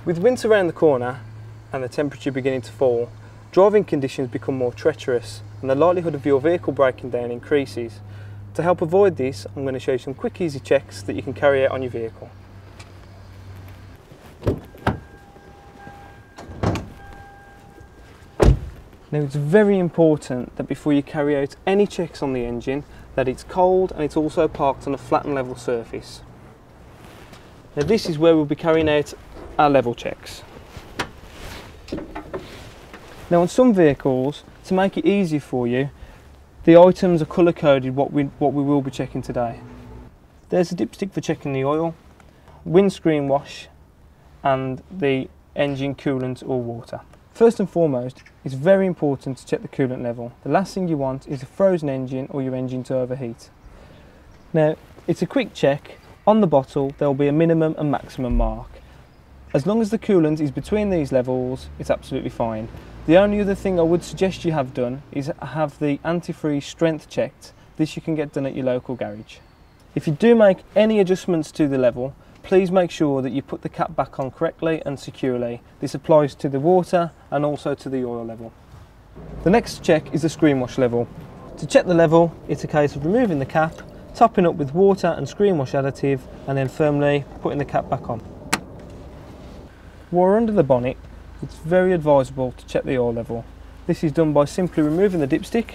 With winter around the corner and the temperature beginning to fall, driving conditions become more treacherous and the likelihood of your vehicle breaking down increases. To help avoid this, I'm going to show you some quick easy checks that you can carry out on your vehicle. Now it's very important that before you carry out any checks on the engine that it's cold and it's also parked on a flat and level surface. Now this is where we'll be carrying out our level checks. Now on some vehicles, to make it easy for you, the items are colour coded what we will be checking today. There's a dipstick for checking the oil, windscreen wash and the engine coolant or water. First and foremost, it's very important to check the coolant level. The last thing you want is a frozen engine or your engine to overheat. Now, it's a quick check. On the bottle, there will be a minimum and maximum mark. As long as the coolant is between these levels, it's absolutely fine. The only other thing I would suggest you have done is have the antifreeze strength checked. This you can get done at your local garage. If you do make any adjustments to the level, please make sure that you put the cap back on correctly and securely. This applies to the water and also to the oil level. The next check is the screen wash level. To check the level, it's a case of removing the cap, topping up with water and screen wash additive, and then firmly putting the cap back on. While we're under the bonnet, it's very advisable to check the oil level. This is done by simply removing the dipstick,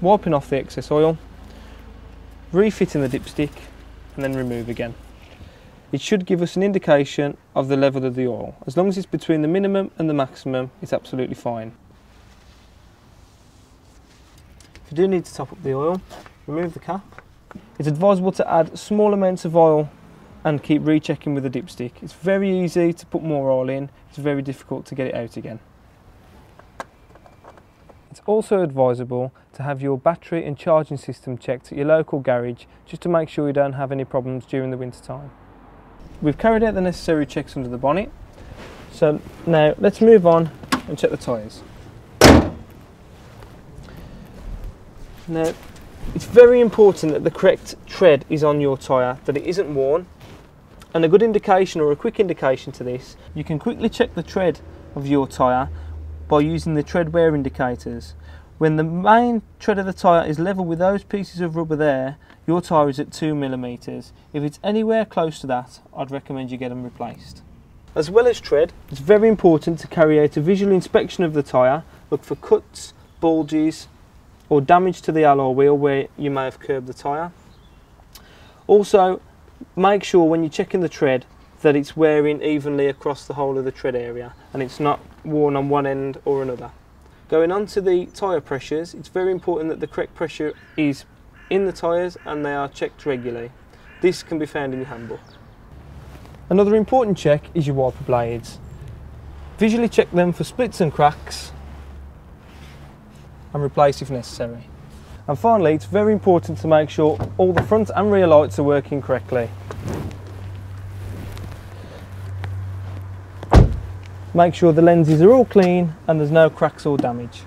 wiping off the excess oil, refitting the dipstick, and then remove again. It should give us an indication of the level of the oil. As long as it's between the minimum and the maximum, it's absolutely fine. If you do need to top up the oil, remove the cap. It's advisable to add small amounts of oil and keep rechecking with the dipstick. It's very easy to put more oil in, it's very difficult to get it out again. It's also advisable to have your battery and charging system checked at your local garage just to make sure you don't have any problems during the winter time. We've carried out the necessary checks under the bonnet, so now let's move on and check the tyres. Now, it's very important that the correct tread is on your tyre, that it isn't worn. And a good indication or a quick indication to this, you can quickly check the tread of your tyre by using the tread wear indicators. When the main tread of the tyre is level with those pieces of rubber there, your tyre is at 2 mm. If it's anywhere close to that, I'd recommend you get them replaced. As well as tread, it's very important to carry out a visual inspection of the tyre, look for cuts, bulges or damage to the alloy wheel where you may have curbed the tyre. Also, make sure when you're checking the tread that it's wearing evenly across the whole of the tread area and it's not worn on one end or another. Going on to the tyre pressures, it's very important that the correct pressure is in the tyres and they are checked regularly. This can be found in your handbook. Another important check is your wiper blades. Visually check them for splits and cracks and replace if necessary. And finally, it's very important to make sure all the front and rear lights are working correctly. Make sure the lenses are all clean and there's no cracks or damage.